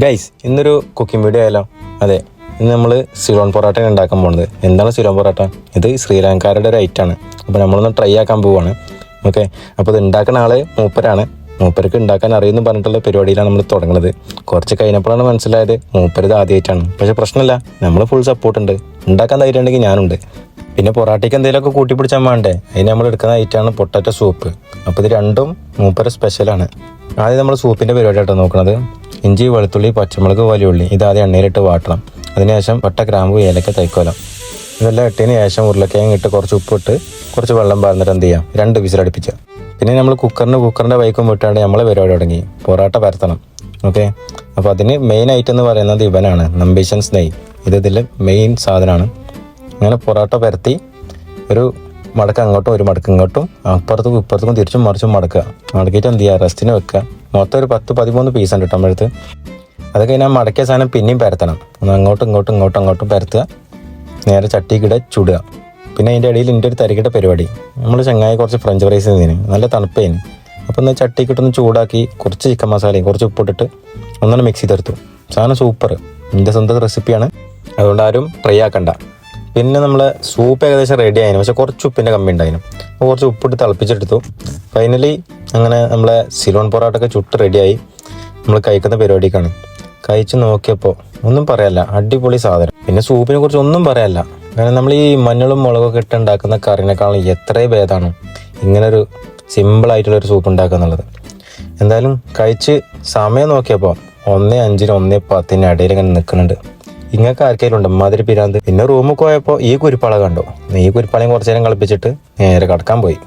Guys, ഇന്നൊരു cooking video ആയാലോ? അതെ, ഇന്ന് നമ്മൾ സിലോൺ പൊറോട്ട ഉണ്ടാക്കാൻ പോകുന്നത്. എന്താണ് സിലോൺ പൊറോട്ട? ഇത് ശ്രീലങ്കക്കാരുടെ ഒരു ഐറ്റമാണ്. അപ്പോൾ നമ്മളൊന്ന് ട്രൈ ആക്കാൻ പോവുകയാണ്. ഓക്കെ, അപ്പോൾ ഇത് ഉണ്ടാക്കുന്ന ആൾ മൂപ്പരാണ്. മൂപ്പർക്ക് ഉണ്ടാക്കാൻ അറിയുമെന്ന് പറഞ്ഞിട്ടുള്ള പരിപാടിയിലാണ് നമ്മൾ തുടങ്ങുന്നത്. കുറച്ച് കഴിഞ്ഞപ്പോഴാണ് മനസ്സിലായത് മൂപ്പര് ഇത് ആദ്യമായിട്ടാണ്. പക്ഷേ പ്രശ്നമില്ല, നമ്മൾ ഫുൾ സപ്പോർട്ട് ഉണ്ട്. ഉണ്ടാക്കാൻ ധൈര്യം ഉണ്ടെങ്കിൽ ഞാനുണ്ട്. പിന്നെ പൊറാട്ടയ്ക്ക് എന്തെങ്കിലുമൊക്കെ കൂട്ടിപ്പിടിച്ചാൽ വേണ്ടേ, അതിന് നമ്മൾ എടുക്കുന്ന ഐറ്റമാണ് പൊട്ടാറ്റോ സൂപ്പ്. അപ്പോൾ ഇത് രണ്ടും മൂപ്പര സ്പെഷ്യലാണ്. ആദ്യം നമ്മൾ സൂപ്പിൻ്റെ പരിപാടിയായിട്ടാണ് നോക്കുന്നത്. ഇഞ്ചി, വെളുത്തുള്ളി, പച്ചമുളക്, വലിയ ഉള്ളി ഇതാദ്യം എണ്ണയിലിട്ട് വാട്ടണം. അതിനുശേഷം പട്ട, ഗ്രാമ്പു, ഏലക്ക, തൈക്കോലം ഇതെല്ലാം ഇട്ടതിന് ശേഷം ഉരുളക്കിഴങ്ങ് ഇട്ട് കുറച്ച് ഉപ്പിട്ട് കുറച്ച് വെള്ളം പാർന്നിട്ട് എന്ത് ചെയ്യാം, 2 വിസിലടുപ്പിക്കുക. പിന്നെ നമ്മൾ കുക്കറിൻ്റെ വൈക്കും വിട്ടാണ്ട് നമ്മളെ പരിപാടി തുടങ്ങി പൊറോട്ട പരത്തണം. ഓക്കെ, അപ്പോൾ അതിന് മെയിൻ ഐറ്റം എന്ന് പറയുന്നത് ഇവനാണ്, നമ്പീഷൻസ് നെയ്യ്. ഇതിൽ മെയിൻ സാധനമാണ്. അങ്ങനെ പൊറോട്ട പരത്തി ഒരു മടക്ക് അങ്ങോട്ടും ഒരു മടക്ക് ഇങ്ങോട്ടും അപ്പുറത്തും ഇപ്പുറത്തും തിരിച്ചും മറിച്ചും മടക്കിയിട്ട് എന്ത് ചെയ്യുക, റെസ്റ്റിന് വെക്കുക. മൊത്തം ഒരു 10-13 പീസുണ്ട് കേട്ടോ നമ്മുടെ അടുത്ത്. അത് കഴിഞ്ഞാൽ മടക്കിയ സാധനം പിന്നെയും പരത്തണം. ഒന്ന് അങ്ങോട്ടും പരത്തുക. നേരെ ചട്ടിക്കിടെ ചുടുക. പിന്നെ അതിൻ്റെ ഇടയിൽ എൻ്റെ ഒരു തരികിട്ട പരിപാടി. നമ്മൾ ചങ്ങായി കുറച്ച് ഫ്രഞ്ച് ഫ്രൈസ് ചെയ്തതിന് നല്ല തണുപ്പേന്. അപ്പോൾ ഒന്ന് ചട്ടിക്കിട്ടൊന്ന് ചൂടാക്കി കുറച്ച് ചിക്കൻ മസാലയും കുറച്ച് ഉപ്പിട്ടിട്ട് ഒന്നാണ് മിക്സ് ചെയ്തെടുത്തു. സാധനം സൂപ്പർ. എൻ്റെ സ്വന്തം റെസിപ്പിയാണ്, അതുകൊണ്ട് ആരും ട്രൈ ആക്കണ്ട. പിന്നെ നമ്മൾ സൂപ്പ് ഏകദേശം റെഡി ആയിരുന്നു, പക്ഷെ കുറച്ച് ഉപ്പിൻ്റെ കമ്മി ഉണ്ടായിരുന്നു. അപ്പോൾ കുറച്ച് ഉപ്പിട്ട് തിളപ്പിച്ചെടുത്തു. ഫൈനലി അങ്ങനെ നമ്മളെ സിലോൺ പൊറോട്ടയൊക്കെ ചുട്ട് റെഡിയായി. നമ്മൾ കഴിക്കുന്ന പരിപാടിക്കാണ്. കഴിച്ച് നോക്കിയപ്പോൾ ഒന്നും പറയാല്ല, അടിപൊളി സാധനം. പിന്നെ സൂപ്പിനെ കുറിച്ച് ഒന്നും പറയാല്ല. കാരണം നമ്മൾ ഈ മഞ്ഞളും മുളകൊക്കെ ഇട്ട് ഉണ്ടാക്കുന്ന കറിനേക്കാളും എത്രയും ഭേദമാണ് ഇങ്ങനൊരു സിമ്പിളായിട്ടുള്ളൊരു സൂപ്പ് ഉണ്ടാക്കുക എന്നുള്ളത്. എന്തായാലും കഴിച്ച് സമയം നോക്കിയപ്പോൾ 1:05 1:10 ഇടയിൽ ഇങ്ങനെ നിൽക്കുന്നുണ്ട്. ഇങ്ങനൊക്കെ ആർക്കെങ്കിലും ഉണ്ട് മാതിരി പിരാന്ത്. പിന്നെ റൂമിൽ പോയപ്പോൾ ഈ കുരിപ്പാള കണ്ടു. ഈ കുരിപ്പാളയും കുറച്ച് നേരം കളിപ്പിച്ചിട്ട് നേരെ കിടക്കാൻ പോയി.